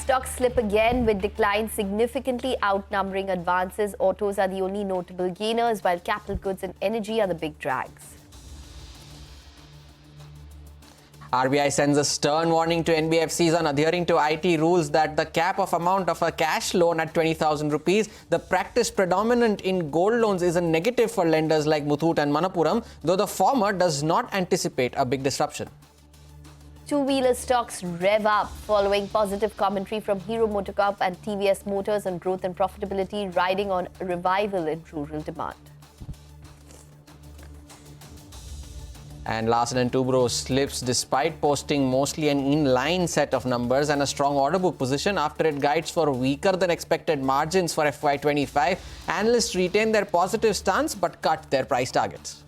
stocks slip again with declines significantly outnumbering advances. Autos are the only notable gainers, while capital goods and energy are the big drags. RBI sends a stern warning to NBFCs on adhering to IT rules that the cap of amount of a cash loan at 20,000 rupees. The practice predominant in gold loans is a negative for lenders like Muthoot and Manappuram, though the former does not anticipate a big disruption. Two-wheeler stocks rev up following positive commentary from Hero MotoCorp and TVS Motors on growth and profitability, riding on a revival in rural demand. And Larsen & Toubro slips despite posting mostly an in-line set of numbers and a strong order book position after it guides for weaker than expected margins for FY25. Analysts retain their positive stance but cut their price targets.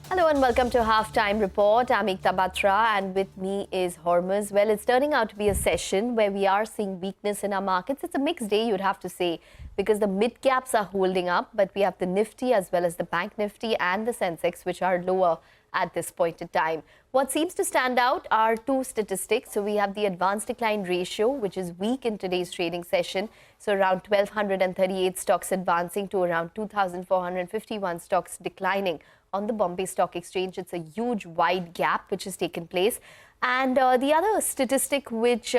Hello and welcome to Halftime Report. I'm Ekta Batra and with me is Hormuz. Well, it's turning out to be a session where we are seeing weakness in our markets. It's a mixed day, you'd have to say, because the mid caps are holding up, but we have the Nifty as well as the Bank Nifty and the sensex, which are lower at this point in time. What seems to stand out are two statistics. So we have the advance decline ratio, which is weak in today's trading session. So around 1,238 stocks advancing to around 2,451 stocks declining. On the Bombay Stock Exchange, it's a huge wide gap which has taken place. And the other statistic which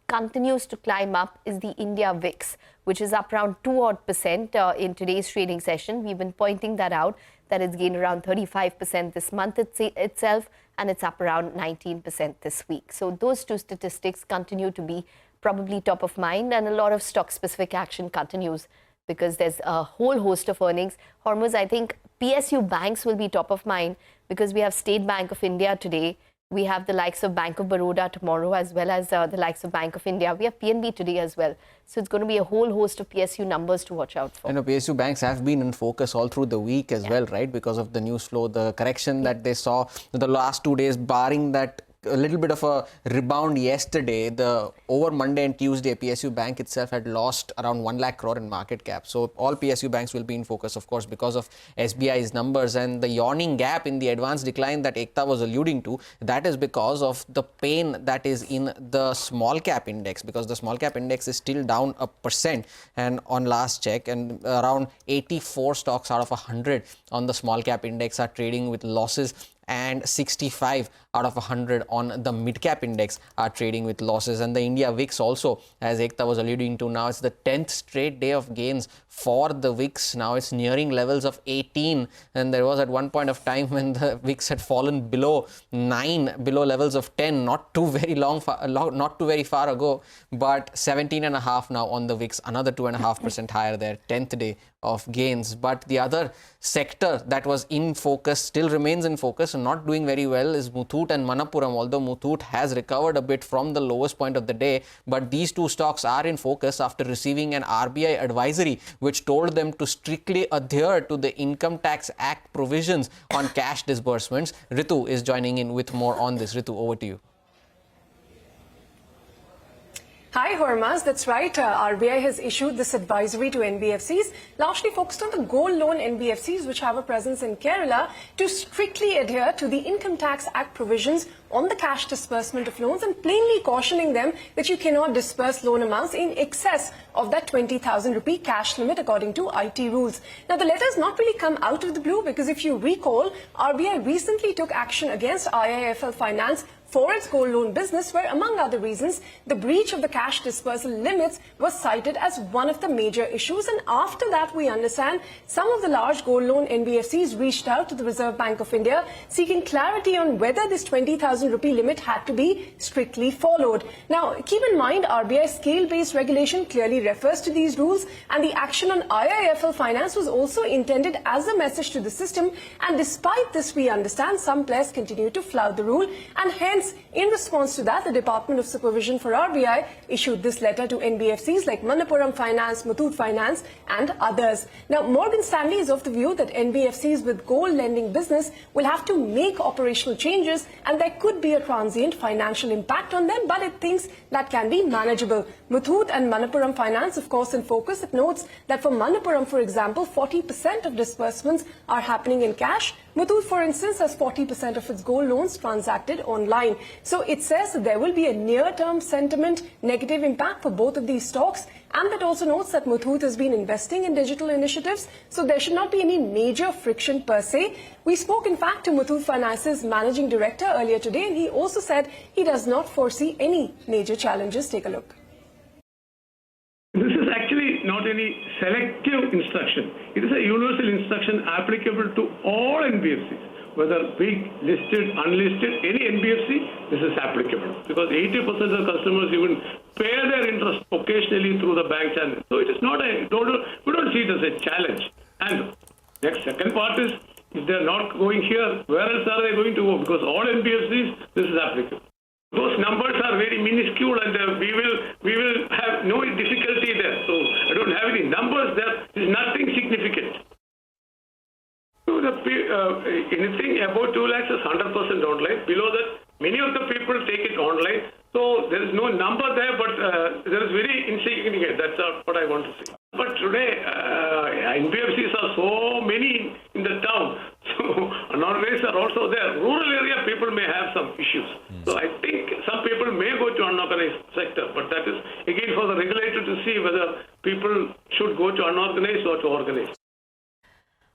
continues to climb up is the India VIX, which is up around 2% in today's trading session. We've been pointing that out, that it's gained around 35% this month itself, and it's up around 19% this week. So those two statistics continue to be probably top of mind, and a lot of stock-specific action continues because there's a whole host of earnings. Hormuz, I think PSU banks will be top of mind because we have State Bank of India today. We have the likes of Bank of Baroda tomorrow, as well as the likes of Bank of India. We have PNB today as well. So it's going to be a whole host of PSU numbers to watch out for. You know, PSU banks have been in focus all through the week as well, right? Because of the news flow, the correction that they saw the last 2 days, barring that a little bit of a rebound yesterday. Over Monday and Tuesday, PSU Bank itself had lost around 1 lakh crore in market cap. So all PSU banks will be in focus, of course, because of SBI's numbers and the yawning gap in the advance decline that Ekta was alluding to. That is because of the pain that is in the small cap index, because the small cap index is still down 1% and on last check, and around 84 stocks out of 100 on the small cap index are trading with losses, and 65 out of 100 on the mid-cap index are trading with losses. And the India VIX also, as Ekta was alluding to, now it's the 10th straight day of gains for the VIX. Now it's nearing levels of 18, and there was at one point of time when the VIX had fallen below 9, below levels of 10, not too very far ago, but 17.5 now on the VIX, another 2.5% higher there, 10th day of gains. But the other sector that was in focus, still remains in focus and not doing very well, is Muthoot and Manappuram, although Muthoot has recovered a bit from the lowest point of the day. But these two stocks are in focus after receiving an RBI advisory which told them to strictly adhere to the Income Tax Act provisions on cash disbursements. Ritu is joining in with more on this. Ritu, over to you. Hi, Hormuz. That's right. RBI has issued this advisory to NBFCs, largely focused on the gold loan NBFCs, which have a presence in Kerala, to strictly adhere to the Income Tax Act provisions on the cash disbursement of loans, and plainly cautioning them that you cannot disburse loan amounts in excess of that 20,000 rupee cash limit according to IT rules. Now, the letter has not really come out of the blue, because if you recall, RBI recently took action against IIFL Finance for its gold loan business, where, among other reasons, the breach of the cash dispersal limits was cited as one of the major issues. And after that, we understand some of the large gold loan NBFCs reached out to the Reserve Bank of India seeking clarity on whether this 20,000 rupee limit had to be strictly followed. Now, keep in mind, RBI's scale-based regulation clearly refers to these rules, and the action on IIFL Finance was also intended as a message to the system. And despite this, we understand some players continue to flout the rule, and hence, in response to that, the Department of Supervision for RBI issued this letter to NBFCs like Manappuram Finance, Muthoot Finance and others. Now, Morgan Stanley is of the view that NBFCs with gold lending business will have to make operational changes, and there could be a transient financial impact on them, but it thinks that can be manageable. Muthoot and Manappuram Finance Finance, of course, in focus. It notes that for Manappuram, for example, 40% of disbursements are happening in cash. Muthoot, for instance, has 40% of its gold loans transacted online. So it says that there will be a near-term sentiment negative impact for both of these stocks. And that also notes that Muthoot has been investing in digital initiatives, so there should not be any major friction per se. We spoke, in fact, to Muthoot Finance's managing director earlier today, and he also said he does not foresee any major challenges. Take a look. This is actually not any selective instruction. It is a universal instruction applicable to all NBFCs, whether big, listed, unlisted, any NBFC, this is applicable. Because 80% of customers even pay their interest occasionally through the bank channel. So it is not we don't see it as a challenge. And next second part is, if they are not going here, where else are they going to go? Because all NBFCs, this is applicable. Those numbers are very minuscule, and we will have no difficulty there. So I don't have any numbers there. There is nothing significant. So anything above 2 lakhs is 100% online. Below that, many of the people take it online. So there is no number there, but there is very insignificant. That's what I want to say. But today, NBFCs are so many in the town. So unorganized are also there. Rural area people may have some issues. So I think some people may go to unorganized sector, but that is again for the regulator to see whether people should go to unorganized or to organized.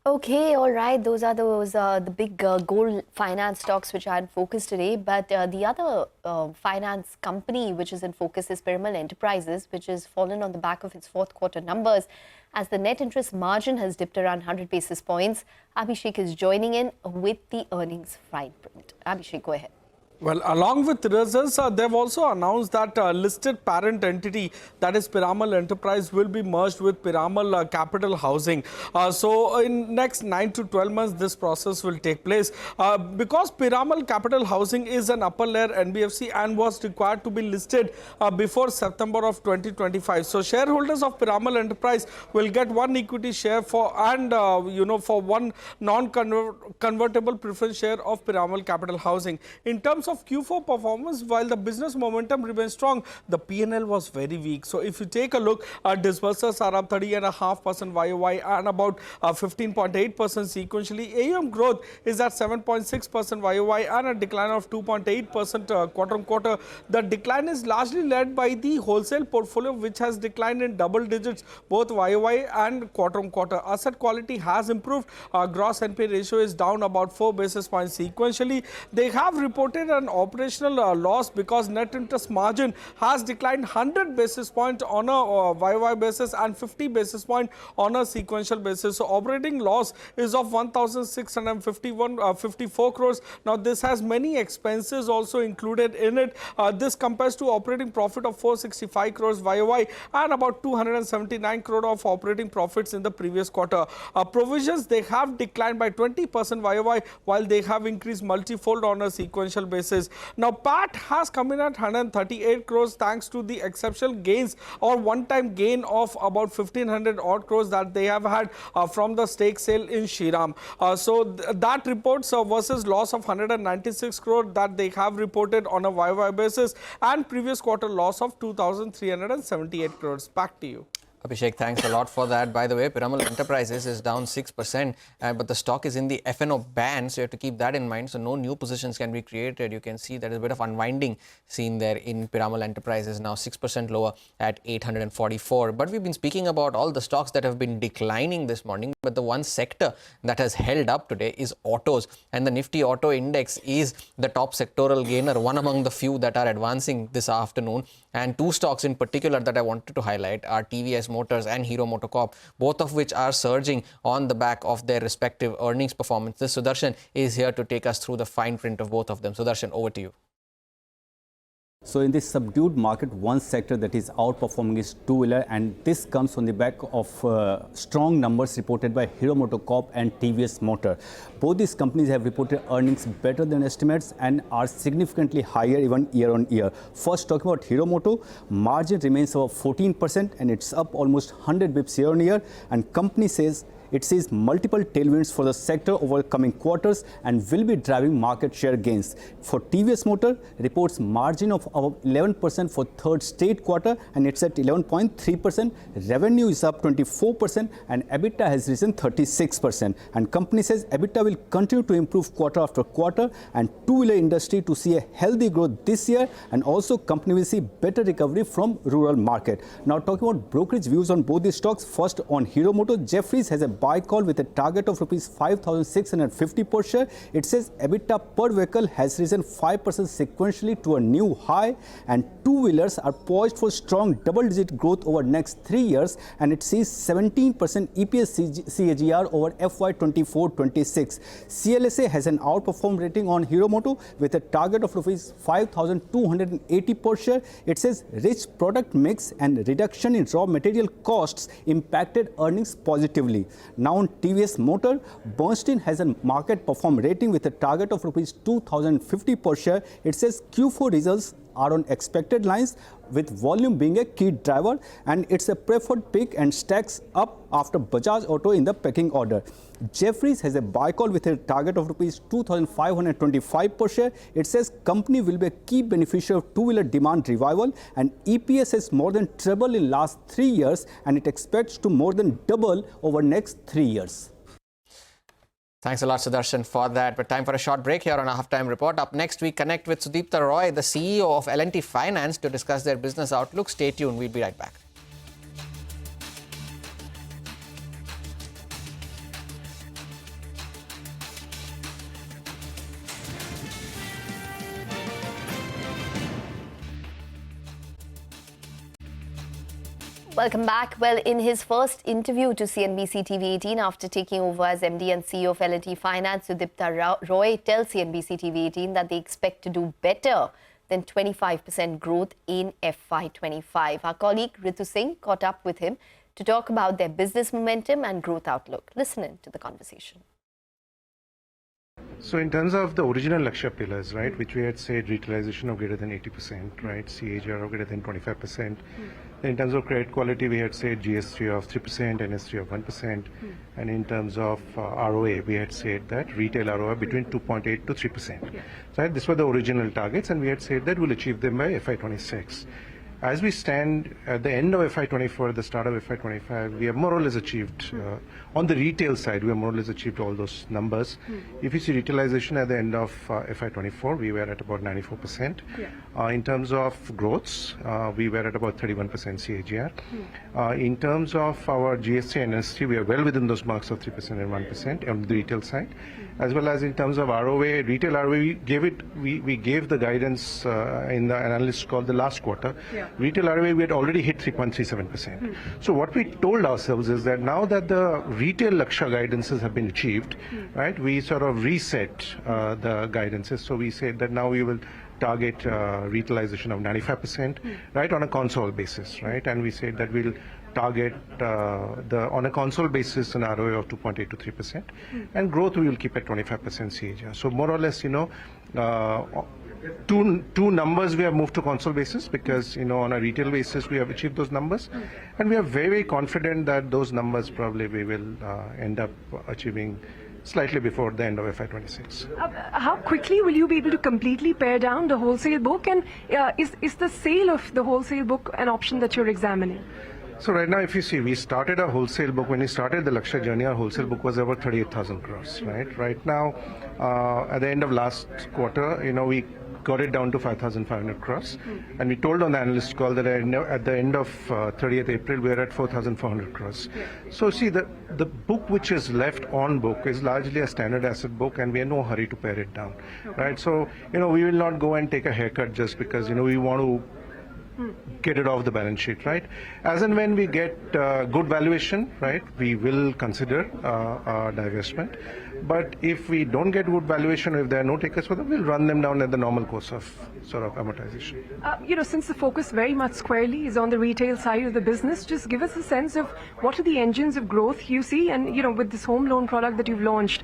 Okay, all right. Those are the big gold finance stocks which are in focus today. But the other finance company which is in focus is Piramal Enterprises, which has fallen on the back of its fourth quarter numbers as the net interest margin has dipped around 100 basis points. Abhishek is joining in with the earnings fine print. Abhishek, go ahead. Well, along with results, they've also announced that listed parent entity, that is Piramal Enterprise, will be merged with Piramal Capital Housing. So in next 9 to 12 months, this process will take place. Because Piramal Capital Housing is an upper layer NBFC and was required to be listed before September of 2025. So shareholders of Piramal Enterprise will get one equity share for for one non-convertible preference share of Piramal Capital Housing. In terms of Q4 performance, while the business momentum remains strong, the P&L was very weak. So if you take a look, disbursements are up 30.5% YOY and about 15.8% sequentially. AUM growth is at 7.6% YOY and a decline of 2.8% quarter on quarter. The decline is largely led by the wholesale portfolio, which has declined in double digits both YOY and quarter on quarter. Asset quality has improved. Gross NPA ratio is down about 4 basis points sequentially. They have reported an operational loss because net interest margin has declined 100 basis points on a YOY basis and 50 basis points on a sequential basis. So operating loss is of 1,654 crores. Now this has many expenses also included in it. This compares to operating profit of 465 crores YOY and about 279 crore of operating profits in the previous quarter. Provisions, they have declined by 20% YOY while they have increased multifold on a sequential basis. Now PAT has come in at 138 crores thanks to the exceptional gains or one-time gain of about 1500 odd crores that they have had from the stake sale in Shriram. That reports versus loss of 196 crore that they have reported on a YOY basis and previous quarter loss of 2,378 crores. Back to you. Abhishek, thanks a lot for that. By the way, Piramal Enterprises is down 6%, but the stock is in the F&O ban, so you have to keep that in mind. So no new positions can be created. You can see there is a bit of unwinding seen there in Piramal Enterprises, now 6% lower at 844. But we've been speaking about all the stocks that have been declining this morning, but the one sector that has held up today is autos, and the Nifty Auto Index is the top sectoral gainer, one among the few that are advancing this afternoon. And two stocks in particular that I wanted to highlight are TVS Motors and Hero MotoCorp, both of which are surging on the back of their respective earnings performances. Sudarshan is here to take us through the fine print of both of them. Sudarshan, over to you. So in this subdued market, one sector that is outperforming is two-wheeler, and this comes on the back of strong numbers reported by Hero MotoCorp and TVS Motor. Both these companies have reported earnings better than estimates and are significantly higher even year on year. First, talking about Hero Moto, margin remains over 14% and it's up almost 100 bips year on year, and company says it sees multiple tailwinds for the sector over coming quarters and will be driving market share gains. For TVS Motor, reports margin of above 11% for third straight quarter, and it's at 11.3%. Revenue is up 24% and EBITDA has risen 36%. And company says EBITDA will continue to improve quarter after quarter, and two-wheeler industry to see a healthy growth this year, and also company will see better recovery from rural market. Now talking about brokerage views on both these stocks, first on Hero Moto, Jefferies has a buy call with a target of rupees 5,650 per share. It says EBITDA per vehicle has risen 5% sequentially to a new high, and two-wheelers are poised for strong double-digit growth over next 3 years, and it sees 17% EPS CAGR over FY24-26. CLSA has an outperform rating on Hero Moto with a target of rupees 5,280 per share. It says rich product mix and reduction in raw material costs impacted earnings positively. Now on TVS Motor, Bernstein has a market perform rating with a target of rupees 2,050 per share. It says Q4 results are on expected lines, with volume being a key driver, and it's a preferred pick and stacks up after Bajaj Auto in the pecking order. Jefferies has a buy call with a target of rupees 2,525 per share. It says company will be a key beneficiary of two-wheeler demand revival, and EPS has more than trebled in last 3 years, and it expects to more than double over next 3 years. Thanks a lot, Sudarshan, for that. But time for a short break here on our Halftime Report. Up next, we connect with Sudipta Roy, the CEO of L&T Finance, to discuss their business outlook. Stay tuned. We'll be right back. Welcome back. Well, in his first interview to CNBC-TV18 after taking over as MD and CEO of L&T Finance, Sudipta Roy tells CNBC-TV18 that they expect to do better than 25% growth in FY25. Our colleague Ritu Singh caught up with him to talk about their business momentum and growth outlook. Listen in to the conversation. So in terms of the original Lakshya pillars, right, which we had said retailization of greater than 80%, right, CAGR of greater than 25%. In terms of credit quality, we had said GS3 of 3%, NS3 of 1%. And in terms of ROA, we had said that retail ROA between 2.8 to 3%. So these were the original targets, and we had said that we'll achieve them by FY26. As we stand at the end of FY24, the start of FY25, we have more or less achieved, on the retail side, we have more or less achieved all those numbers. If you see retailization at the end of FY24, we were at about 94%. In terms of growths, we were at about 31% CAGR. In terms of our GS3 and NS3, we are well within those marks of 3% and 1% on the retail side. As well as in terms of ROA, retail ROA, we gave the guidance in the analyst call the last quarter. Retail ROA, we had already hit 3.37%. So what we told ourselves is that now that the retail Lakshya guidances have been achieved, right, we sort of reset the guidances. So we said that now we will target retailization of 95%, right, on a console basis, right, and we said that we'll target on a console basis an ROA of 2.8 to 3%, and growth we will keep at 25% CAGR. So more or less, you know, two numbers we have moved to console basis because, you know, on a retail basis we have achieved those numbers, and we are very, very confident that those numbers probably we will end up achieving slightly before the end of FY26. How quickly will you be able to completely pare down the wholesale book, and is the sale of the wholesale book an option that you're examining? So right now, if you see, we started our wholesale book, when we started the Lakshya journey, our wholesale book was about 38,000 crores, right? Right now, at the end of last quarter, you know, we got it down to 5,500 crores. And we told on the analyst call that at the end of 30th April, we are at 4,400 crores. So see, the book which is left on book is largely a standard asset book, and we are in no hurry to pare it down, right? So, you know, we will not go and take a haircut just because, you know, we want to get it off the balance sheet, right? As and when we get good valuation, right, we will consider divestment. But if we don't get good valuation, if there are no takers for them, we'll run them down at the normal course of sort of amortization. You know, since the focus very much squarely is on the retail side of the business, just give us a sense of what are the engines of growth you see, and, you know, with this home loan product that you've launched,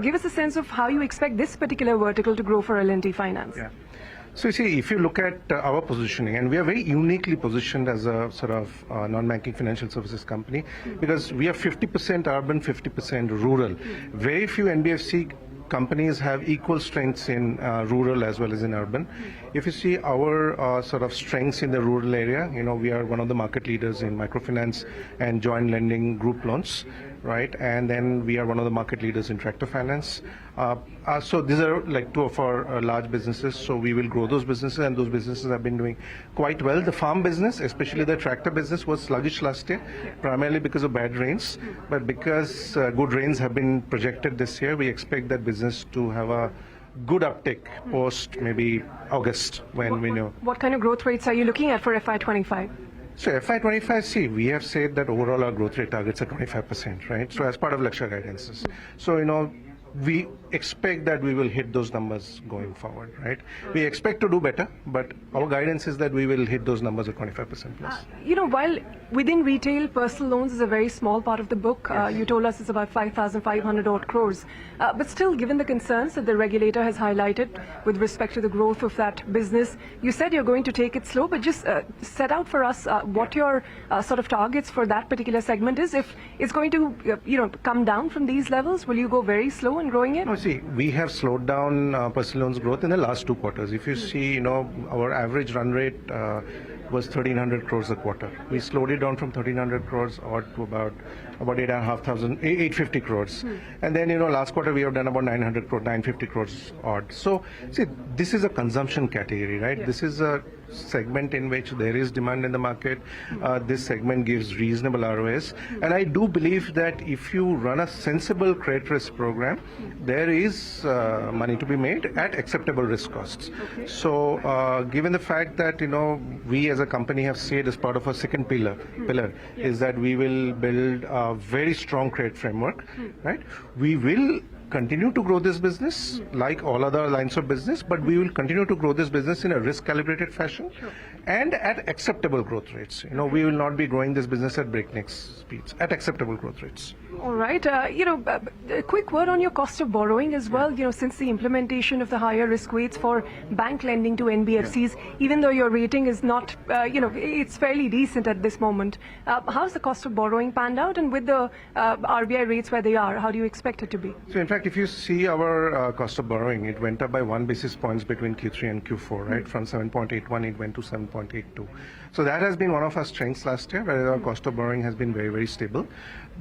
give us a sense of how you expect this particular vertical to grow for L&T Finance. Yeah. So you see, if you look at our positioning, and we are very uniquely positioned as a sort of non-banking financial services company, because we are 50% urban, 50% rural. Very few NBFC companies have equal strengths in rural as well as in urban. If you see our sort of strengths in the rural area, we are one of the market leaders in microfinance and joint lending group loans, right? And then we are one of the market leaders in tractor finance. So these are like two of our large businesses. So we will grow those businesses, and those businesses have been doing quite well. The farm business, especially the tractor business, was sluggish last year, primarily because of bad rains. But because good rains have been projected this year, we expect that business to have a good uptick post maybe August, when we know. What kind of growth rates are you looking at for FY25? So FY25, see, we have said that overall our growth rate targets are 25%, right? So as part of Lakshya guidances. So, we expect that we will hit those numbers going forward, right? We expect to do better, but our guidance is that we will hit those numbers at 25% plus. While within retail, personal loans is a very small part of the book. You told us it's about 5,500 odd crores. But still, given the concerns that the regulator has highlighted with respect to the growth of that business, you said you're going to take it slow, but just set out for us what your sort of targets for that particular segment is. If it's going to, come down from these levels, will you go very slow in growing it? No, see, we have slowed down personal loans growth in the last 2 quarters. If you see, our average run rate was 1,300 crores a quarter. We slowed it down from 1,300 crores odd to about 850 crores. And then, last quarter we have done about 950 crores odd. So, see, this is a consumption category, right? Yeah. This is a segment in which there is demand in the market. This segment gives reasonable ROAs. And I do believe that if you run a sensible credit risk program, there is money to be made at acceptable risk costs. Okay. So, given the fact that, we as a company have said as part of our second pillar is that we will build a very strong credit framework, right? We will continue to grow this business like all other lines of business, but we will continue to grow this business in a risk-calibrated fashion and at acceptable growth rates. We will not be growing this business at breakneck speeds, at acceptable growth rates. All right. A quick word on your cost of borrowing as well. Since the implementation of the higher risk weights for bank lending to NBFCs, even though your rating is not, it's fairly decent at this moment. How's the cost of borrowing panned out? And with the RBI rates where they are, how do you expect it to be? So in fact, if you see our cost of borrowing, it went up by 1 basis points between Q3 and Q4, right? From 7.81, it went to 7.82. So that has been one of our strengths last year, where our cost of borrowing has been very, very stable.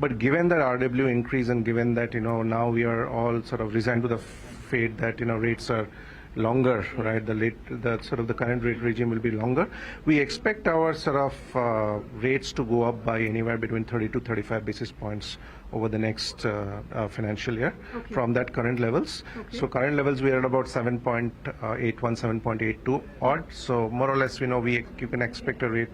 But given that RW increase and given that, now we are all sort of resigned to the fate that, rates are longer, right? The current rate regime will be longer. We expect our sort of rates to go up by anywhere between 30 to 35 basis points over the next financial year from that current levels. Okay. So current levels we are at about 7.81, 7.82 odd. So more or less, you can expect a rate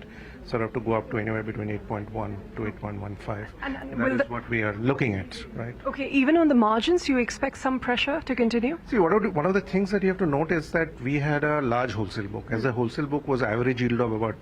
sort of to go up to anywhere between 8.1 to 8.15. And that is what we are looking at, right? Okay, even on the margins, you expect some pressure to continue? See, one of the things that you have to note is that we had a large wholesale book. As a wholesale book was average yield of about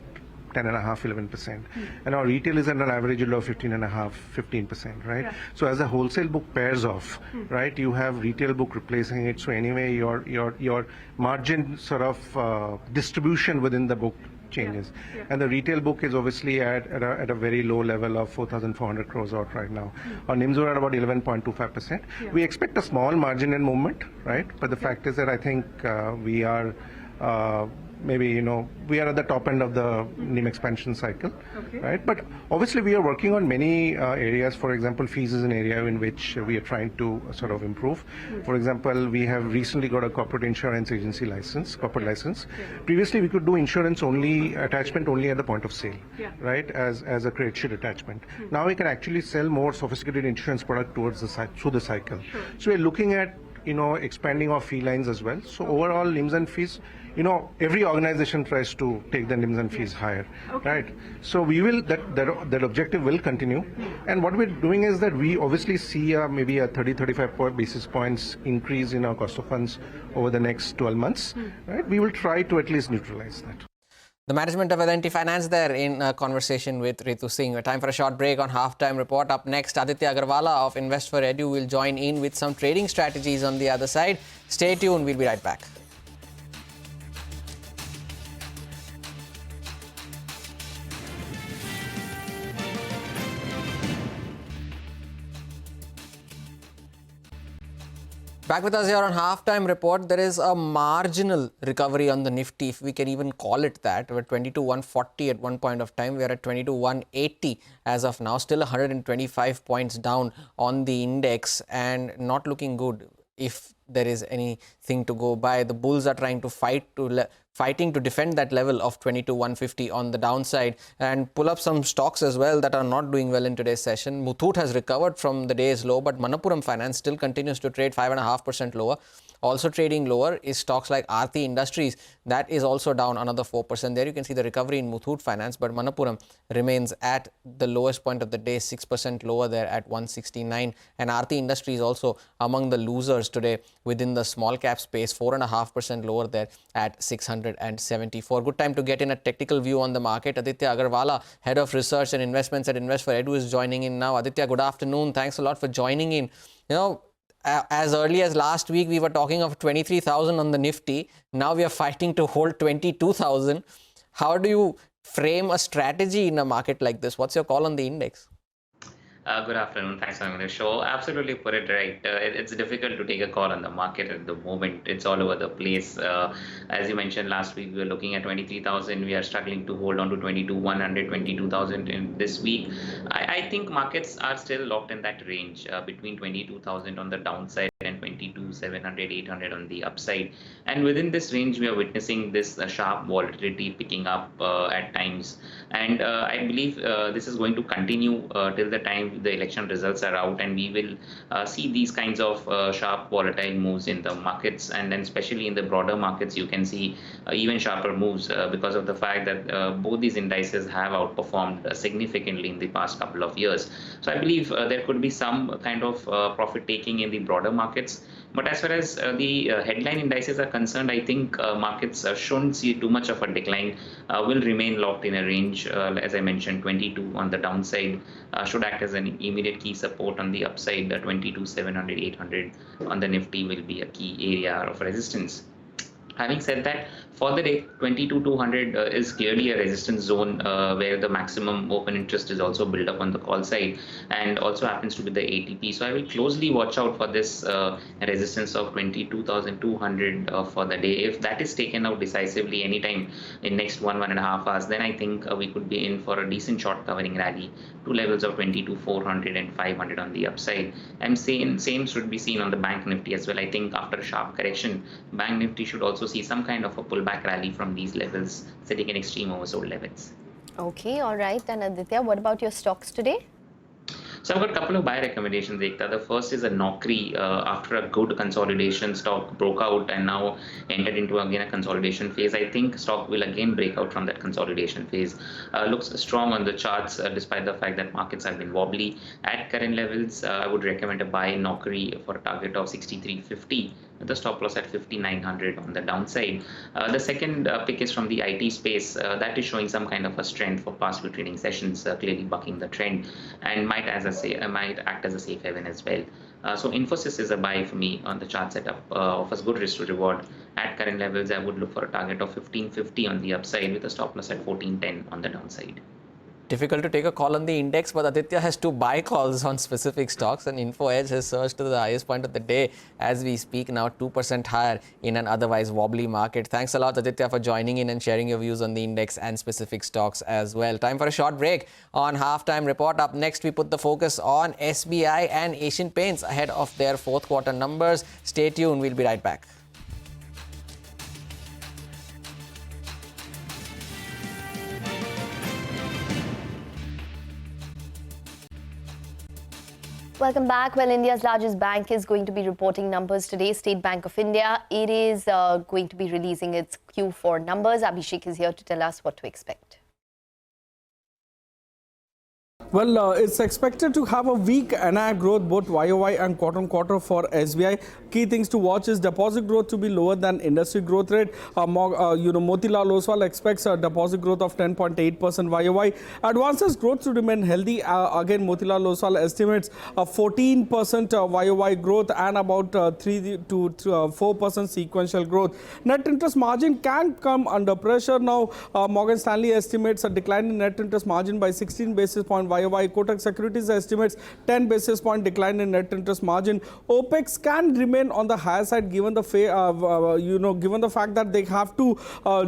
10.5%, 11%. And our retail is at an average yield of 15.5%, 15%, right? Yeah. So as the wholesale book pairs off, right, you have retail book replacing it. So anyway, your margin sort of distribution within the book changes. Yeah. And the retail book is obviously at a very low level of 4,400 crores out right now. Our NIMs are at about 11.25%. Yeah. We expect a small margin in movement, right? But the fact is that I think we are we are at the top end of the NIM expansion cycle, right? But obviously we are working on many areas. For example, fees is an area in which we are trying to sort of improve. For example, we have recently got a corporate insurance agency license, corporate license. Previously, we could do insurance attachment only at the point of sale, right? As a credit sheet attachment. Now we can actually sell more sophisticated insurance product through the cycle. So we're looking at expanding our fee lines as well. So overall, NIMs and fees, every organization tries to take the NIMs and fees higher, right? So we will, that objective will continue. And what we're doing is that we obviously see maybe a 30-35 basis points increase in our cost of funds over the next 12 months, right? We will try to at least neutralize that. The management of L&T Finance there in a conversation with Ritu Singh. Time for a short break on Halftime Report. Up next, Aditya Agarwala of Invest for Edu will join in with some trading strategies on the other side. Stay tuned, we'll be right back. Back with us here on Halftime Report. There is a marginal recovery on the Nifty, if we can even call it that. We're 22,140 at one point of time. We are at 22,180 as of now. Still 125 points down on the index and not looking good if there is anything to go by. The bulls are trying to fighting to defend that level of 22,150 on the downside and pull up some stocks as well that are not doing well in today's session. Muthoot has recovered from the day's low, but Manappuram Finance still continues to trade 5.5% lower. Also trading lower is stocks like Aarti Industries. That is also down another 4%. There you can see the recovery in Muthoot Finance, but Manappuram remains at the lowest point of the day, 6% lower there at 169. And Aarti Industries also among the losers today within the small cap space, 4.5% lower there at 674. Good time to get in a technical view on the market. Aditya Agarwala, Head of Research and Investments at Invest for Edu, is joining in now. Aditya, good afternoon. Thanks a lot for joining in. As early as last week, we were talking of 23,000 on the Nifty. Now we are fighting to hold 22,000. How do you frame a strategy in a market like this? What's your call on the index? Good afternoon. Thanks for having the show. Absolutely put it right. It's difficult to take a call on the market at the moment. It's all over the place. As you mentioned last week, we were looking at 23,000. We are struggling to hold on to 22,100, 22,000 in this week. I think markets are still locked in that range between 22,000 on the downside and 22,700, 800 on the upside. And within this range, we are witnessing this sharp volatility picking up at times. And I believe this is going to continue till the time the election results are out, and we will see these kinds of sharp volatile moves in the markets, and then especially in the broader markets you can see even sharper moves because of the fact that both these indices have outperformed significantly in the past couple of years. So I believe there could be some kind of profit taking in the broader markets. But as far as the headline indices are concerned, I think markets shouldn't see too much of a decline, will remain locked in a range. As I mentioned, 22 on the downside should act as an immediate key support. On the upside, 22,700, 800 on the Nifty will be a key area of resistance. Having said that, for the day, 22,200 is clearly a resistance zone where the maximum open interest is also built up on the call side and also happens to be the ATP. So I will closely watch out for this resistance of 22,200 for the day. If that is taken out decisively anytime in next 1.5 hours, then I think we could be in for a decent short covering rally to levels of 22,400 and 500 on the upside. And same should be seen on the Bank Nifty as well. I think after a sharp correction, Bank Nifty should also see some kind of a pullback rally from these levels, setting an extreme oversold levels. Okay, all right. And Aditya, what about your stocks today? So I've got a couple of buy recommendations, Ekta. The first is a Naukri. After a good consolidation, stock broke out and now entered into again a consolidation phase. I think stock will again break out from that consolidation phase. Looks strong on the charts despite the fact that markets have been wobbly. At current levels, I would recommend a buy in Naukri for a target of 63.50. The stop loss at 5,900 on the downside. The second pick is from the IT space. That is showing some kind of a strength for past few trading sessions, clearly bucking the trend, and might act as a safe haven as well. So Infosys is a buy for me on the chart setup. Offers good risk to reward. At current levels, I would look for a target of 1550 on the upside with a stop loss at 1410 on the downside. Difficult to take a call on the index, but Aditya has two buy calls on specific stocks, and Info Edge has surged to the highest point of the day as we speak, now 2% higher in an otherwise wobbly market. Thanks a lot, Aditya, for joining in and sharing your views on the index and specific stocks as well. Time for a short break on Halftime Report. Up next, we put the focus on SBI and Asian Paints ahead of their fourth quarter numbers. Stay tuned, we'll be right back. Welcome back. Well, India's largest bank is going to be reporting numbers today, State Bank of India. It is going to be releasing its Q4 numbers. Abhishek is here to tell us what to expect. Well, it's expected to have a weak NII growth both YOY and quarter-on-quarter for SBI. Key things to watch is deposit growth to be lower than industry growth rate. Motilal Oswal expects a deposit growth of 10.8% YOY. Advances growth to remain healthy. Again, Motilal Oswal estimates a 14% YOY growth and about 3 to 4% sequential growth. Net interest margin can come under pressure now. Morgan Stanley estimates a decline in net interest margin by 16 basis points YOY. Kotak Securities estimates 10 basis point decline in net interest margin. OPEX can remain on the higher side given the given the fact that they have to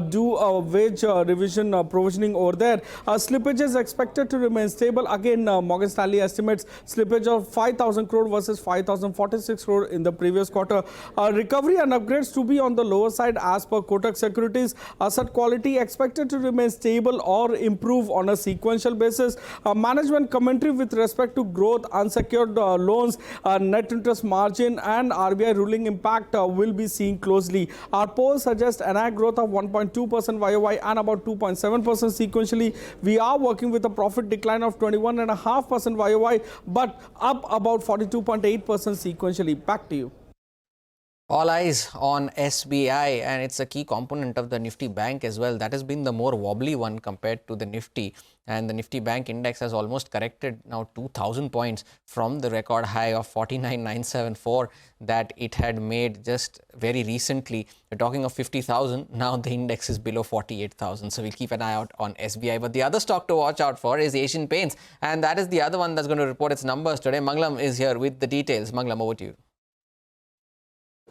do a wage revision provisioning over there. Slippage is expected to remain stable. Again, Morgan Stanley estimates slippage of 5,000 crore versus 5,046 crore in the previous quarter. Recovery and upgrades to be on the lower side as per Kotak Securities. Asset quality expected to remain stable or improve on a sequential basis. Management commentary with respect to growth, unsecured loans, net interest margin and RBI ruling impact will be seen closely. Our polls suggest NI growth of 1.2% YOY and about 2.7% sequentially. We are working with a profit decline of 21.5% YOY but up about 42.8% sequentially. Back to you. All eyes on SBI, and it's a key component of the Nifty Bank as well. That has been the more wobbly one compared to the Nifty, and the Nifty Bank index has almost corrected now 2,000 points from the record high of 49,974 that it had made just very recently. We're talking of 50,000. Now the index is below 48,000. So we'll keep an eye out on SBI. But the other stock to watch out for is Asian Paints, and that is the other one that's going to report its numbers today. Mangalam is here with the details. Mangalam, over to you.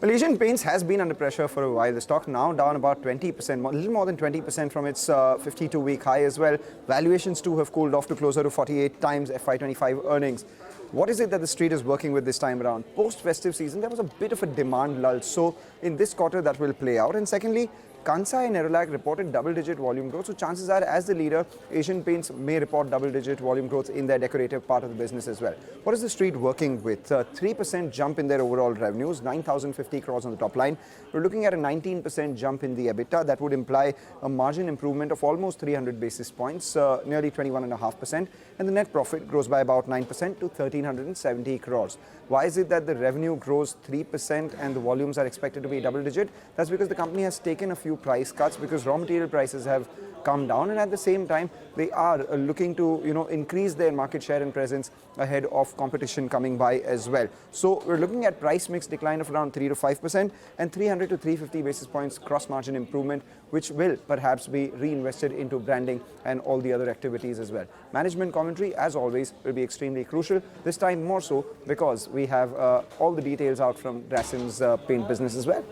Well, Asian Paints has been under pressure for a while. The stock now down about 20%, a little more than 20% from its 52-week high as well. Valuations too have cooled off to closer to 48 times FY25 earnings. What is it that the street is working with this time around? Post-festive season, there was a bit of a demand lull. So in this quarter, that will play out. And secondly, Kansai and Nerolac reported double-digit volume growth. So chances are, as the leader, Asian Paints may report double-digit volume growth in their decorative part of the business as well. What is the street working with? 3% jump in their overall revenues, 9,050 crores on the top line. We're looking at a 19% jump in the EBITDA. That would imply a margin improvement of almost 300 basis points, nearly 21.5%. And the net profit grows by about 9% to 1,370 crores. Why is it that the revenue grows 3% and the volumes are expected to be double-digit? That's because the company has taken a few price cuts because raw material prices have come down, and at the same time they are looking to increase their market share and presence ahead of competition coming by as well. So we're looking at price mix decline of around 3 to 5% and 300 to 350 basis points cross margin improvement, which will perhaps be reinvested into branding and all the other activities as well. Management commentary, as always, will be extremely crucial, this time more so because we have all the details out from Grasim's paint business as well.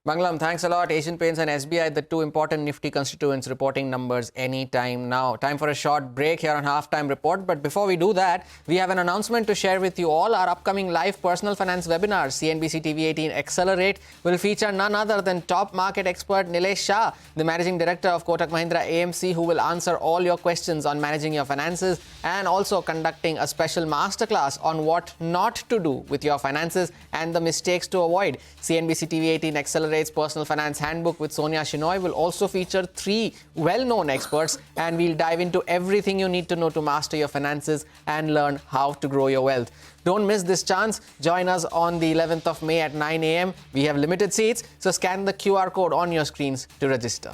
Mangalam, thanks a lot. Asian Paints and SBI, the two important Nifty constituents, reporting numbers anytime now. Time for a short break here on Halftime Report. But before we do that, we have an announcement to share with you all. Our upcoming live personal finance webinar, CNBC-TV18 Accelerate, will feature none other than top market expert Nilesh Shah, the Managing Director of Kotak Mahindra AMC, who will answer all your questions on managing your finances and also conducting a special masterclass on what not to do with your finances and the mistakes to avoid. CNBC-TV18 Accelerate Personal Finance Handbook with Sonia Shinoy will also feature 3 well-known experts, and we'll dive into everything you need to know to master your finances and learn how to grow your wealth. Don't miss this chance. Join us on the 11th of May at 9 a.m. We have limited seats, so scan the QR code on your screens to register.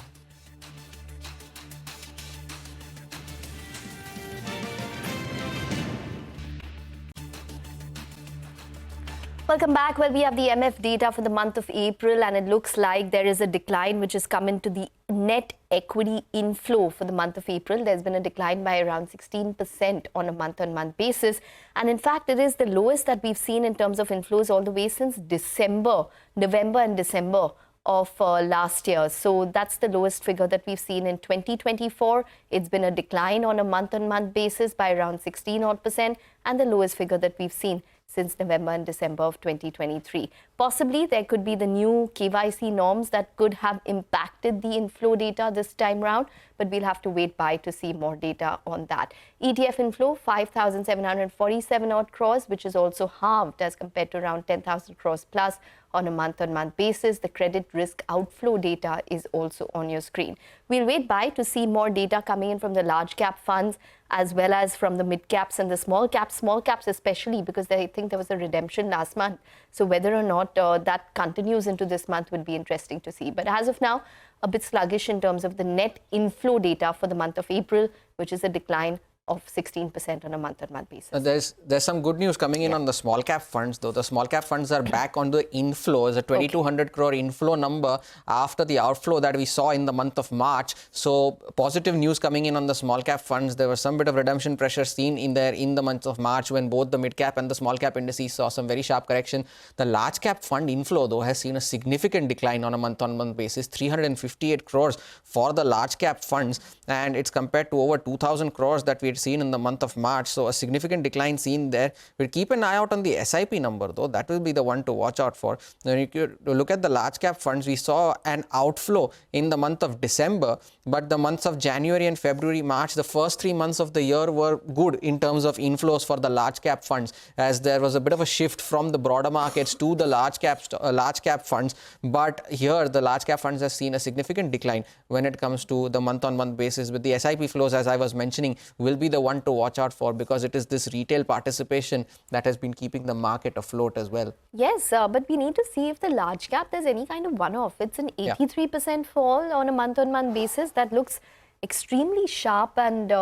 Welcome back. Well, we have the MF data for the month of April, and it looks like there is a decline which has come into the net equity inflow for the month of April. There's been a decline by around 16% on a month-on-month basis. And in fact, it is the lowest that we've seen in terms of inflows all the way since November and December of last year. So that's the lowest figure that we've seen in 2024. It's been a decline on a month-on-month basis by around 16% and the lowest figure that we've seen since November and December of 2023. Possibly there could be the new KYC norms that could have impacted the inflow data this time round, but we'll have to wait by to see more data on that. ETF inflow 5,747 odd crores, which is also halved as compared to around 10,000 crores plus on a month-on-month basis. The credit risk outflow data is also on your screen. We'll wait by to see more data coming in from the large cap funds as well as from the mid caps and the small caps especially, because I think there was a redemption last month. So whether or not that continues into this month would be interesting to see. But as of now, a bit sluggish in terms of the net inflow data for the month of April, which is a decline of 16% on a month-on-month basis. There's some good news coming in on the small cap funds, though. The small cap funds are back on the inflow. It's a 2,200 crore inflow number after the outflow that we saw in the month of March. So positive news coming in on the small cap funds. There was some bit of redemption pressure seen in there in the month of March when both the mid cap and the small cap indices saw some very sharp correction. The large cap fund inflow, though, has seen a significant decline on a month-on-month basis, 358 crores for the large cap funds, and it's compared to over 2,000 crores that we had seen in the month of March. So a significant decline seen there. We'll keep an eye out on the SIP number, though. That will be the one to watch out for. Then if you look at the large cap funds, we saw an outflow in the month of December, but the months of January and February, March, the first 3 months of the year were good in terms of inflows for the large cap funds, as there was a bit of a shift from the broader markets to the large cap funds. But here the large cap funds have seen a significant decline when it comes to the month-on-month basis, with the SIP flows, as I was mentioning, will be the one to watch out for, because it is this retail participation that has been keeping the market afloat as well. Yes, but we need to see if the large cap there's any kind of one-off. It's an 83% fall on a month-on-month basis. That looks extremely sharp and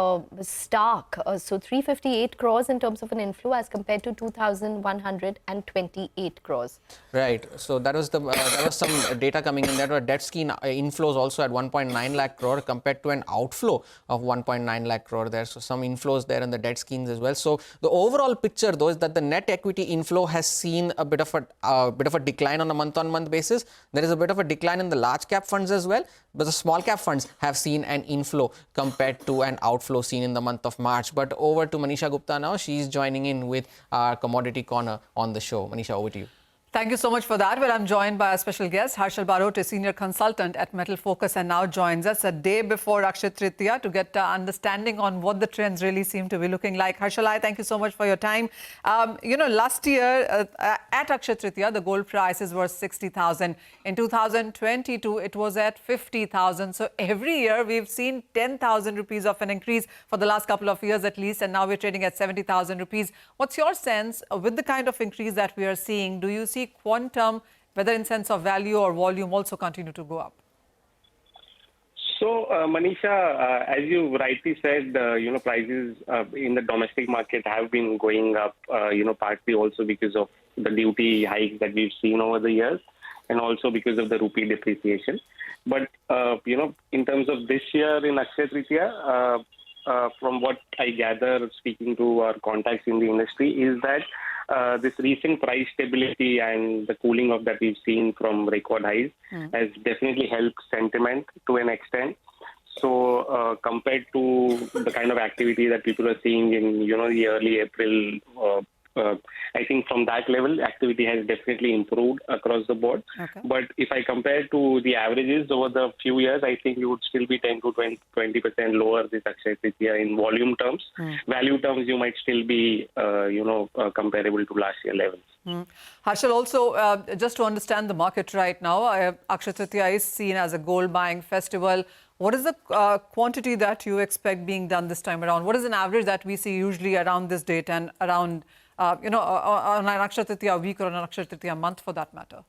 stark. So 358 crores in terms of an inflow as compared to 2,128 crores. Right. So that was some data coming in. There were debt scheme inflows also at 1.9 lakh crore compared to an outflow of 1.9 lakh crore there. So some inflows there in the debt schemes as well. So the overall picture, though, is that the net equity inflow has seen a bit of a decline on a month-on-month basis. There is a bit of a decline in the large cap funds as well, but the small cap funds have seen an inflow compared to an outflow seen in the month of March. But over to Manisha Gupta now. She's joining in with our commodity corner on the show. Manisha, over to you. Thank you so much for that. Well, I'm joined by a special guest, Harshal Barot, a senior consultant at Metal Focus, and now joins us a day before Akshaya Tritiya to get an understanding on what the trends really seem to be looking like. Harshal, thank you so much for your time. Last year at Akshaya Tritiya, the gold prices were 60,000. In 2022, it was at 50,000. So every year we've seen 10,000 rupees of an increase for the last couple of years at least, and now we're trading at 70,000 rupees. What's your sense with the kind of increase that we are seeing? Do you see quantum, whether in sense of value or volume, also continue to go up? So, Manisha, as you rightly said, prices in the domestic market have been going up, partly also because of the duty hikes that we've seen over the years, and also because of the rupee depreciation. But, in terms of this year in Akshaya Tritiya, from what I gather, speaking to our contacts in the industry, is that this recent price stability and the cooling off that we've seen from record highs has definitely helped sentiment to an extent. So compared to the kind of activity that people are seeing in, the early April, I think from that level, activity has definitely improved across the board. Okay. But if I compare to the averages over the few years, I think you would still be 10 to 20% lower this Akshaya Tritiya in volume terms. Value terms, you might still be, comparable to last year levels. Harshal, also, just to understand the market right now, Akshaya Tritiya is seen as a gold buying festival. What is the quantity that you expect being done this time around? What is an average that we see usually around this date and around, on an Akshaya Tritiya week or an Akshaya Tritiya month for that matter?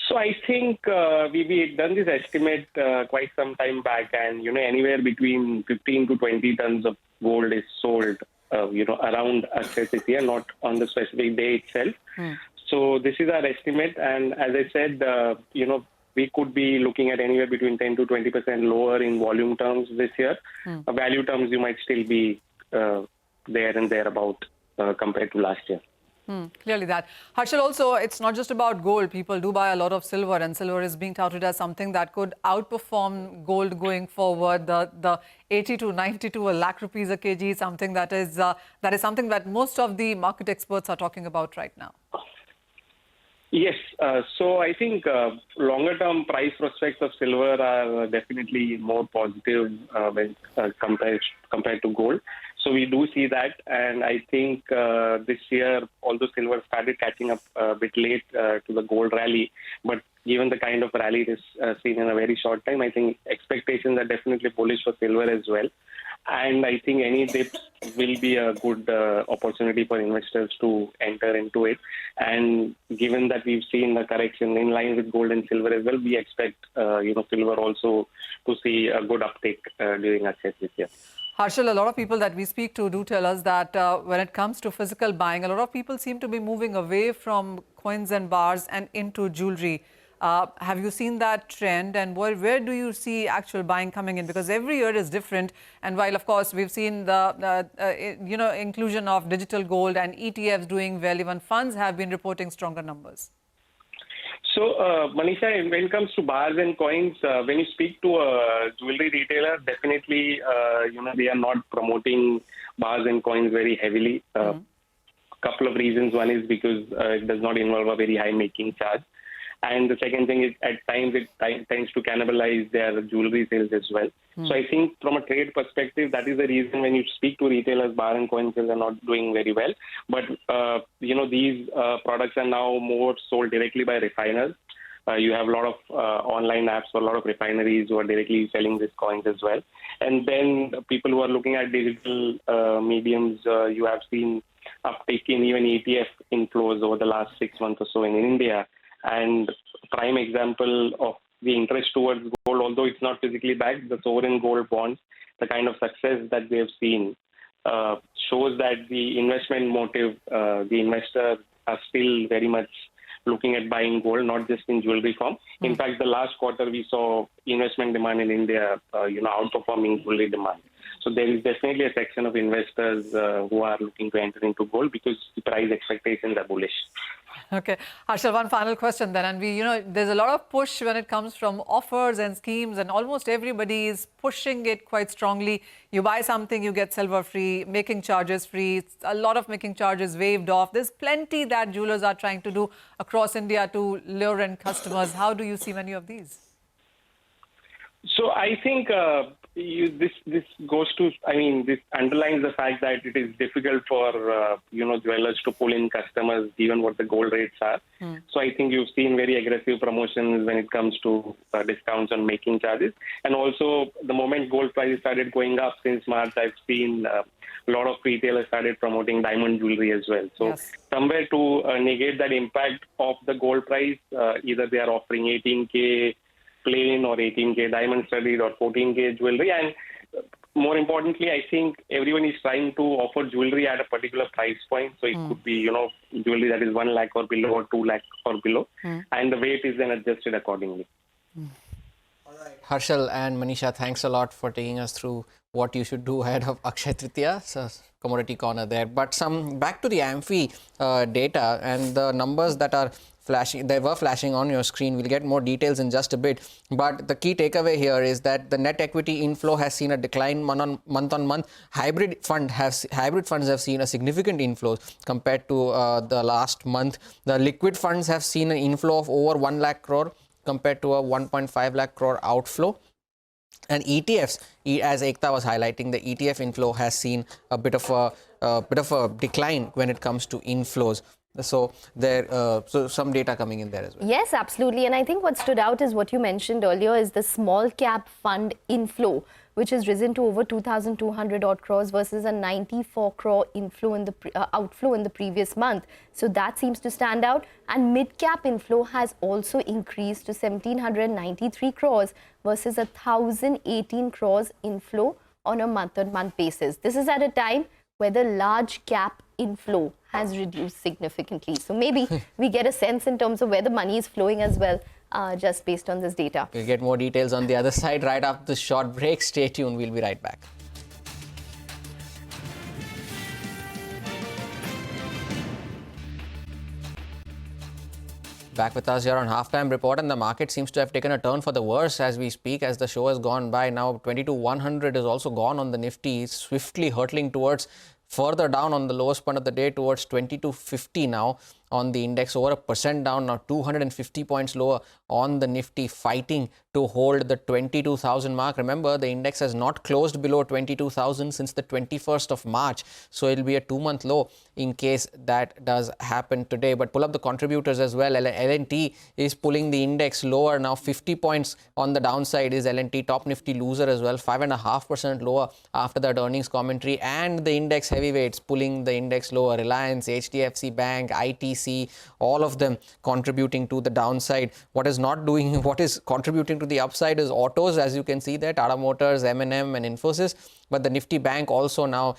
So I think we done this estimate quite some time back, and anywhere between 15 to 20 tons of gold is sold, around Akshaya Tritiya, not on the specific day itself. So this is our estimate, and as I said, we could be looking at anywhere between 10 to 20% lower in volume terms this year. Value terms, you might still be there and thereabout compared to last year. Clearly that. Harshal, also, it's not just about gold. People do buy a lot of silver, and silver is being touted as something that could outperform gold going forward. The 80 to 90 to a lakh rupees a kg, something that is something that most of the market experts are talking about right now. Yes. So I think longer-term price prospects of silver are definitely more positive when compared to gold. So we do see that, and I think this year, although silver started catching up a bit late to the gold rally, but given the kind of rally it is seen in a very short time, I think expectations are definitely bullish for silver as well. And I think any dips will be a good opportunity for investors to enter into it. And given that we've seen the correction in line with gold and silver as well, we expect silver also to see a good uptake during Akshaya Tritiya. Harshal, a lot of people that we speak to do tell us that when it comes to physical buying, a lot of people seem to be moving away from coins and bars and into jewelry. Have you seen that trend, and where do you see actual buying coming in? Because every year is different, and while of course we've seen the inclusion of digital gold and ETFs doing well, even funds have been reporting stronger numbers. So, Manisha, when it comes to bars and coins, when you speak to a jewelry retailer, definitely, they are not promoting bars and coins very heavily. Couple of reasons. One is because it does not involve a very high making charge. And the second thing is at times it tends to cannibalize their jewelry sales as well. So I think from a trade perspective, that is the reason when you speak to retailers, bar and coin sales are not doing very well. But, these products are now more sold directly by refiners. You have a lot of online apps for a lot of refineries who are directly selling these coins as well. And then people who are looking at digital mediums, you have seen uptake in even ETF inflows over the last 6 months or so in India. And prime example of the interest towards gold, although it's not physically backed, the sovereign gold bonds, the kind of success that we have seen shows that the investment motive, the investors are still very much looking at buying gold, not just in jewelry form. In fact, the last quarter we saw investment demand in India, outperforming jewelry demand. So there is definitely a section of investors who are looking to enter into gold because the price expectations are bullish. Okay, Harshal, one final question then. And there's a lot of push when it comes from offers and schemes, and almost everybody is pushing it quite strongly. You buy something, you get silver free, making charges free, a lot of making charges waived off. There's plenty that jewelers are trying to do across India to lure in customers. How do you see many of these? So I think this goes to, this underlines the fact that it is difficult for, jewelers to pull in customers given what the gold rates are. So I think you've seen very aggressive promotions when it comes to discounts on making charges. And also the moment gold prices started going up since March, I've seen a lot of retailers started promoting diamond jewelry as well. So somewhere to negate that impact of the gold price, either they are offering 18K plain or 18K diamond studded or 14K jewelry. And more importantly, I think everyone is trying to offer jewelry at a particular price point. So it could be, jewelry that is 1 lakh or below or 2 lakh or below. And the weight is then adjusted accordingly. Harshal and Manisha, thanks a lot for taking us through what you should do ahead of Akshaya Tritiya. So, commodity corner there. But back to the AMFI data and the numbers that are flashing, they were flashing on your screen. We'll get more details in just a bit. But the key takeaway here is that the net equity inflow has seen a decline month on month. Hybrid funds have seen a significant inflow compared to the last month. The liquid funds have seen an inflow of over 1 lakh crore compared to a 1.5 lakh crore outflow. And ETFs, as Ekta was highlighting, the ETF inflow has seen a bit of a decline when it comes to inflows. So so some data coming in there as well. Yes, absolutely. And I think what stood out is what you mentioned earlier is the small cap fund inflow, which has risen to over 2,200 odd crores versus a 94 crore inflow in the outflow in the previous month. So that seems to stand out. And mid cap inflow has also increased to 1,793 crores versus 1,018 crores inflow on a month-on-month basis. This is at a time where the large cap inflow has reduced significantly. So maybe we get a sense in terms of where the money is flowing as well, just based on this data. We'll get more details on the other side right after this short break. Stay tuned. We'll be right back. Back with us here on Halftime Report, and the market seems to have taken a turn for the worse as we speak, as the show has gone by. Now 22,100 is also gone on the Nifty, swiftly hurtling towards further down on the lowest point of the day towards 2250 now on the index, over 1% down, now 250 points lower on the Nifty, fighting to hold the 22,000 mark. Remember, the index has not closed below 22,000 since the 21st of March. So it'll be a 2-month low in case that does happen today. But pull up the contributors as well. L&T is pulling the index lower now. 50 points on the downside is L&T. Top Nifty loser as well, 5.5% lower after that earnings commentary. And the index heavyweights pulling the index lower. Reliance, HDFC Bank, ITC, all of them contributing to the downside. What is contributing to the upside is autos, as you can see there, Tata Motors, M&M and Infosys. but the Nifty Bank also now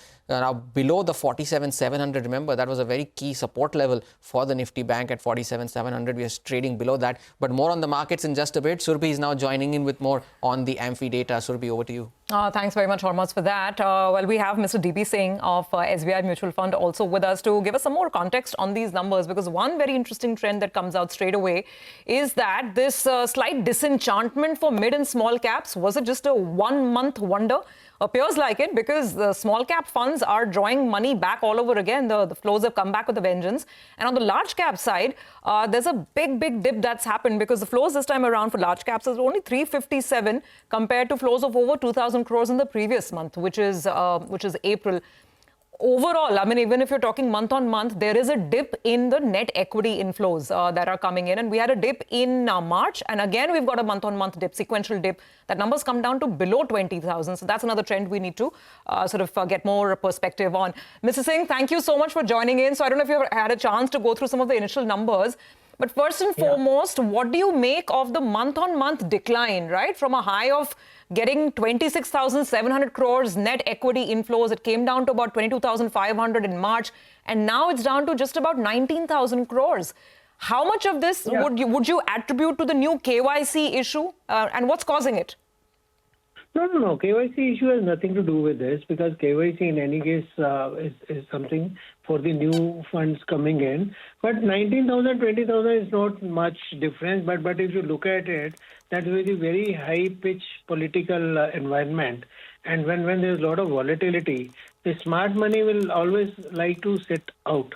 below the 47,700. Remember, that was a very key support level for the Nifty Bank at 47,700. We are trading below that. But more on the markets in just a bit. Surbhi is now joining in with more on the Amphi data. Surbhi, over to you. Thanks very much, Hormuz, for that. Well, we have Mr. DB Singh of SBI Mutual Fund also with us to give us some more context on these numbers, because one very interesting trend that comes out straight away is that this slight disenchantment for mid and small caps, was it just a 1 month wonder? Appears like it, because the small cap funds are drawing money back all over again. The flows have come back with a vengeance. And on the large cap side, there's a big dip that's happened, because the flows this time around for large caps is only 357 compared to flows of over 2,000 crores in the previous month, which is April. Overall, I mean, even if you're talking month on month, there is a dip in the net equity inflows that are coming in. And we had a dip in March. And again, we've got a month on month dip, sequential dip. That number's come down to below 20,000. So that's another trend we need to get more perspective on. Mr. Singh, thank you so much for joining in. So I don't know if you've had a chance to go through some of the initial numbers. But first and foremost, what do you make of the month on month decline, right? From a high of getting 26,700 crores net equity inflows, it came down to about 22,500 in March, and now it's down to just about 19,000 crores. How much of this would you attribute to the new KYC issue, and what's causing it? No. KYC issue has nothing to do with this, because KYC in any case is something for the new funds coming in. But 19,000, 20,000 is not much difference. But if you look at it, that's a very high pitch political environment. And when there's a lot of volatility, the smart money will always like to sit out.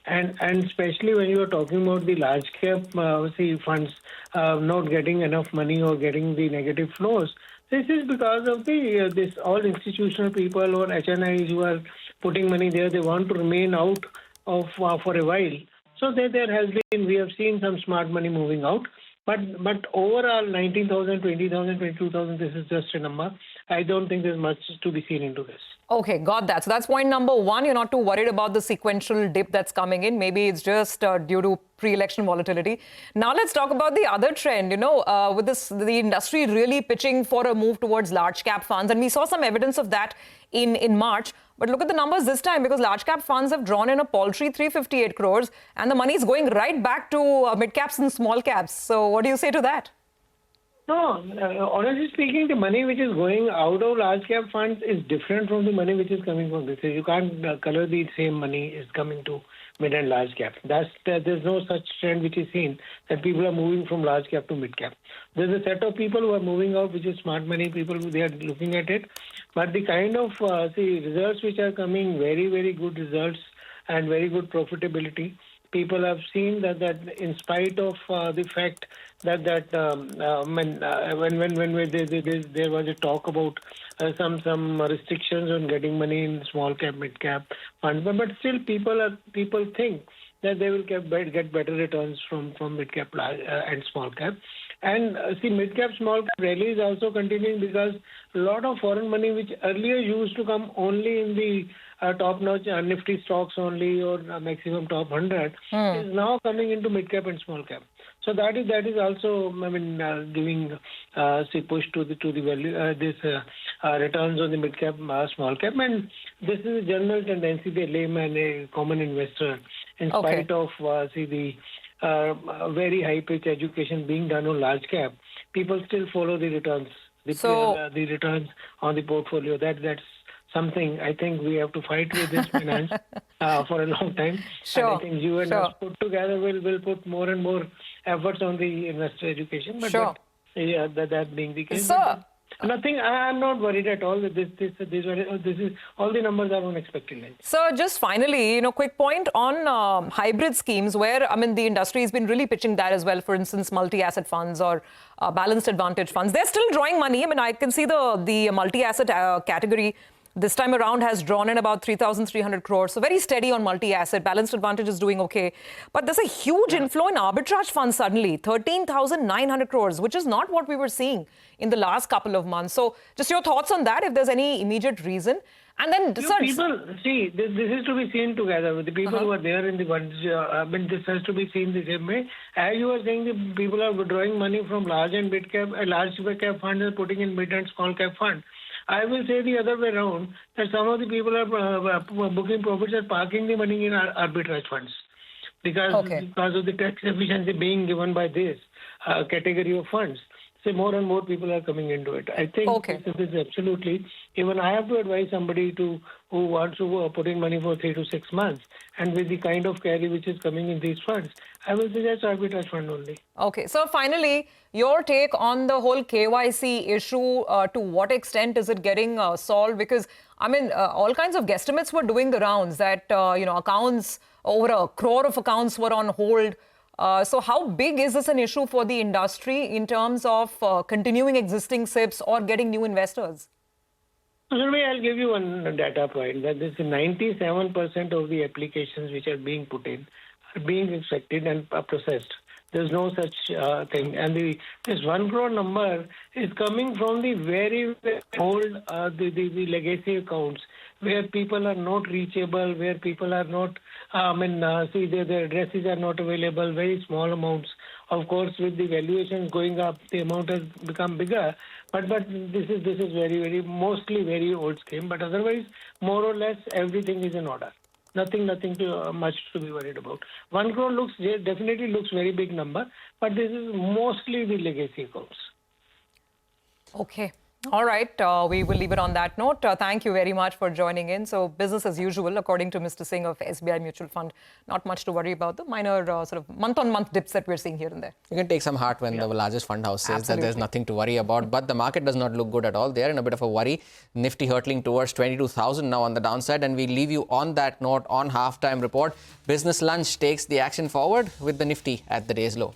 And especially when you are talking about the large cap funds not getting enough money or getting the negative flows. This is because of this all institutional people or HNIs who are putting money there. They want to remain out of for a while. So there has been, we have seen some smart money moving out. But overall, 19,000, 20,000, 22,000, this is just a number. I don't think there's much to be seen into this. Okay, got that. So that's point number one. You're not too worried about the sequential dip that's coming in. Maybe it's just due to pre-election volatility. Now let's talk about the other trend. With the industry really pitching for a move towards large cap funds. And we saw some evidence of that in March. But look at the numbers this time, because large cap funds have drawn in a paltry 358 crores and the money is going right back to mid caps and small caps. So what do you say to that? No, honestly speaking, the money which is going out of large cap funds is different from the money which is coming from this. You can't color the same money is coming to mid and large cap. There's no such trend which is seen that people are moving from large cap to mid cap. There's a set of people who are moving out, which is smart money people. They are looking at it, but the kind of results which are coming, very good results and very good profitability. People have seen that in spite of the fact that when there was a talk about some restrictions on getting money in small cap, mid cap funds, but still people think that they will get better returns from mid cap and small cap. And mid cap, small cap rally is also continuing, because a lot of foreign money which earlier used to come only in the top-notch Nifty stocks only, or maximum top 100, is now coming into mid-cap and small-cap. So that is also, giving push to the value, returns on the mid-cap, small-cap. And this is a general tendency, the layman, a common investor, in spite of, the very high-pitch education being done on large-cap, people still follow the returns, the returns on the portfolio. That's something I think we have to fight with this finance for a long time. Sure. And I think you and us put together will put more and more efforts on the investor education. But that being the case. Nothing. I'm not worried at all. This is all the numbers are on expected lines. So just finally, quick point on hybrid schemes, where the industry has been really pitching that as well. For instance, multi-asset funds or balanced advantage funds. They're still drawing money. I can see the multi-asset category this time around has drawn in about 3,300 crores. So very steady on multi-asset. Balanced advantage is doing okay. But there's a huge inflow in arbitrage funds suddenly, 13,900 crores, which is not what we were seeing in the last couple of months. So just your thoughts on that, if there's any immediate reason. And then, people, see, this is to be seen together with the people who are there in the funds. This has to be seen the same way. As you were saying, the people are withdrawing money from large and mid cap, large cap funds and putting in mid and small cap funds. I will say the other way around, that some of the people are booking profits are parking the money in arbitrage funds because of the tax efficiency being given by this category of funds. So more and more people are coming into it. I think this is absolutely, even I have to advise somebody who wants to put in money for 3 to 6 months, and with the kind of carry which is coming in these funds, I will suggest arbitrage fund only. Okay, so finally, your take on the whole KYC issue, to what extent is it getting solved? Because, I mean, all kinds of guesstimates were doing the rounds that, accounts, over 1 crore of accounts were on hold. So how big is this an issue for the industry in terms of continuing existing SIPs or getting new investors? I'll give you one data point, that this 97% of the applications which are being put in are being accepted and processed. There's no such thing. And this 1 crore number is coming from the very old, the legacy accounts, where people are not reachable, where people are not, their addresses are not available, very small amounts. Of course, with the valuations going up, the amount has become bigger. But this is very, mostly very old scheme. But otherwise, more or less, everything is in order. Nothing much to be worried about. 1 crore definitely looks very big number, but this is mostly the legacy accounts. Okay. All right. We will leave it on that note. Thank you very much for joining in. So business as usual, according to Mr. Singh of SBI Mutual Fund. Not much to worry about. The minor sort of month-on-month dips that we're seeing here and there. You can take some heart when the largest fund house says that there's nothing to worry about. But the market does not look good at all. They are in a bit of a worry. Nifty hurtling towards 22,000 now on the downside. And we leave you on that note on halftime report. Business Lunch takes the action forward with the Nifty at the day's low.